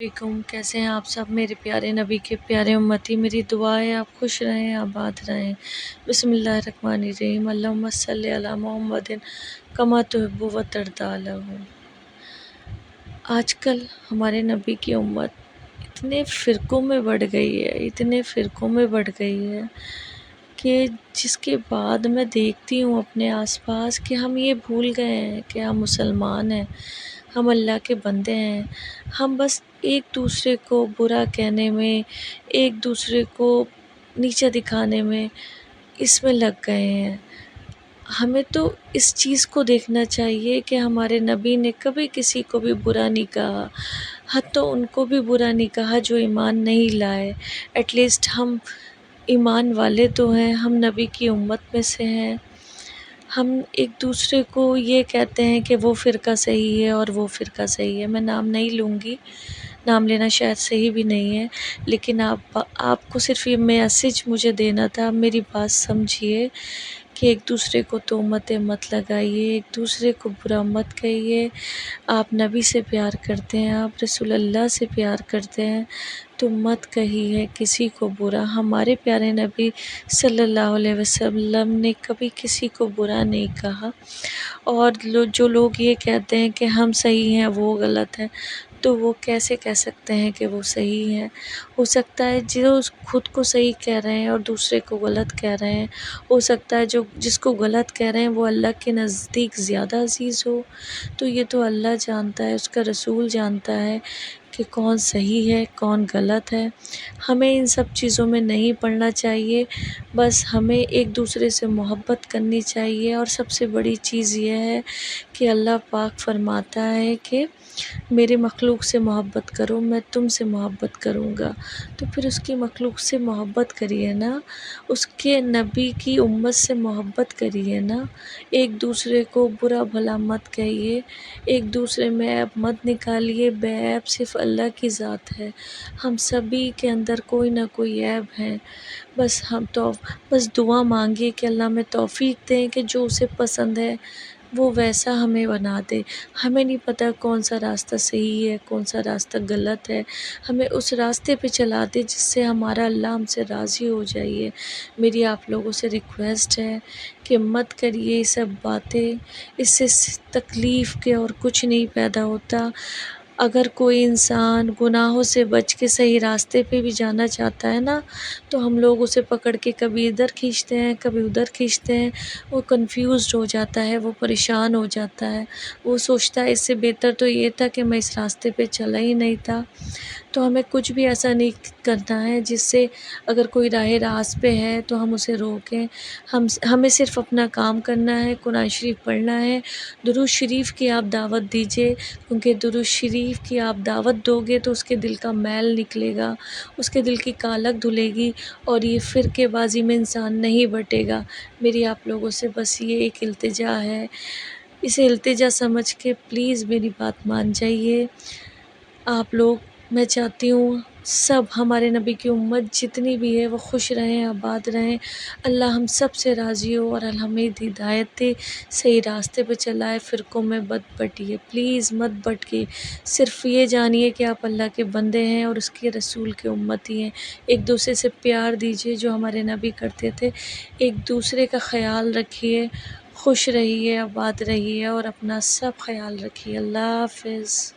علیکم، کیسے ہیں آپ سب میرے پیارے نبی کے پیارے امتی؟ میری دعا ہے آپ خوش رہیں، آباد رہیں۔ بسم اللہ الرحمن الرحیم۔ اللہم صلی علی محمد کما تحب و ترضی عنہ۔ آج کل ہمارے نبی کی امت اتنے فرقوں میں بڑھ گئی ہے، اتنے فرقوں میں بڑھ گئی ہے کہ جس کے بعد میں دیکھتی ہوں اپنے آس پاس کہ ہم یہ بھول گئے ہیں کہ ہم مسلمان ہیں، ہم اللہ کے بندے ہیں۔ ہم بس ایک دوسرے کو برا کہنے میں، ایک دوسرے کو نیچا دکھانے میں، اس میں لگ گئے ہیں۔ ہمیں تو اس چیز کو دیکھنا چاہیے کہ ہمارے نبی نے کبھی کسی کو بھی برا نہیں کہا، حتیٰ ان کو بھی برا نہیں کہا جو ایمان نہیں لائے۔ ایٹ لیسٹ ہم ایمان والے تو ہیں، ہم نبی کی امت میں سے ہیں۔ ہم ایک دوسرے کو یہ کہتے ہیں کہ وہ فرقہ صحیح ہے اور وہ فرقہ صحیح ہے۔ میں نام نہیں لوں گی، نام لینا شاید صحیح بھی نہیں ہے، لیکن آپ کو صرف یہ میسج مجھے دینا تھا۔ میری بات سمجھیے کہ ایک دوسرے کو تہمتیں مت لگائیے، ایک دوسرے کو برا مت کہیے۔ آپ نبی سے پیار کرتے ہیں، آپ رسول اللہ سے پیار کرتے ہیں تو مت کہیے کسی کو برا۔ ہمارے پیارے نبی صلی اللہ علیہ وسلم نے کبھی کسی کو برا نہیں کہا، اور جو لوگ یہ کہتے ہیں کہ ہم صحیح ہیں وہ غلط ہیں، تو وہ کیسے کہہ سکتے ہیں کہ وہ صحیح ہیں؟ ہو سکتا ہے جو خود کو صحیح کہہ رہے ہیں اور دوسرے کو غلط کہہ رہے ہیں، ہو سکتا ہے جس کو غلط کہہ رہے ہیں وہ اللہ کے نزدیک زیادہ عزیز ہو۔ تو یہ تو اللہ جانتا ہے، اس کا رسول جانتا ہے کہ کون صحیح ہے کون غلط ہے۔ ہمیں ان سب چیزوں میں نہیں پڑنا چاہیے، بس ہمیں ایک دوسرے سے محبت کرنی چاہیے۔ اور سب سے بڑی چیز یہ ہے کہ اللہ پاک فرماتا ہے کہ میرے مخلوق سے محبت کرو، میں تم سے محبت کروں گا۔ تو پھر اس کی مخلوق سے محبت کریے نا، اس کے نبی کی امت سے محبت کریے نا۔ ایک دوسرے کو برا بھلا مت کہیے، ایک دوسرے میں عیب مت نکالیے۔ بے عیب صرف اللہ کی ذات ہے، ہم سبھی کے اندر کوئی نہ کوئی عیب ہے۔ بس دعا مانگیے کہ اللہ ہمیں توفیق دیں کہ جو اسے پسند ہے وہ ویسا ہمیں بنا دے۔ ہمیں نہیں پتہ کون سا راستہ صحیح ہے کون سا راستہ غلط ہے، ہمیں اس راستے پہ چلا دے جس سے ہمارا اللہ ہم سے راضی ہو جائے۔ میری آپ لوگوں سے ریکویسٹ ہے کہ مت کریے یہ سب باتیں، اس سے تکلیف کے اور کچھ نہیں پیدا ہوتا۔ اگر کوئی انسان گناہوں سے بچ کے صحیح راستے پہ بھی جانا چاہتا ہے نا، تو ہم لوگ اسے پکڑ کے کبھی ادھر کھینچتے ہیں کبھی ادھر کھینچتے ہیں، وہ کنفیوزڈ ہو جاتا ہے، وہ پریشان ہو جاتا ہے، وہ سوچتا ہے اس سے بہتر تو یہ تھا کہ میں اس راستے پہ چلا ہی نہیں تھا۔ تو ہمیں کچھ بھی ایسا نہیں کرنا ہے جس سے اگر کوئی راہ راست پہ ہے تو ہم اسے روکیں۔ ہمیں صرف اپنا کام کرنا ہے، قرآن شریف پڑھنا ہے، درود شریف کی آپ دعوت دیجیے، کیونکہ درود شریف کی آپ دعوت دو گے تو اس کے دل کا میل نکلے گا، اس کے دل کی کالک دھلے گی، اور یہ فرقے بازی میں انسان نہیں بٹے گا۔ میری آپ لوگوں سے بس یہ ایک التجا ہے، اسے التجا سمجھ کے پلیز میری بات مان جائیے آپ لوگ۔ میں چاہتی ہوں سب ہمارے نبی کی امت جتنی بھی ہے وہ خوش رہیں، آباد رہیں، اللہ ہم سب سے راضی ہو اور ہمیں ہدایت دے، صحیح راستے پہ چلائے، فرقوں میں مت بٹیے، پلیز مت بٹیے۔ صرف یہ جانیے کہ آپ اللہ کے بندے ہیں اور اس کے رسول کے امتی ہیں۔ ایک دوسرے سے پیار دیجیے جو ہمارے نبی کرتے تھے، ایک دوسرے کا خیال رکھیے، خوش رہیے، آباد رہیے اور اپنا سب خیال رکھیے۔ اللہ حافظ۔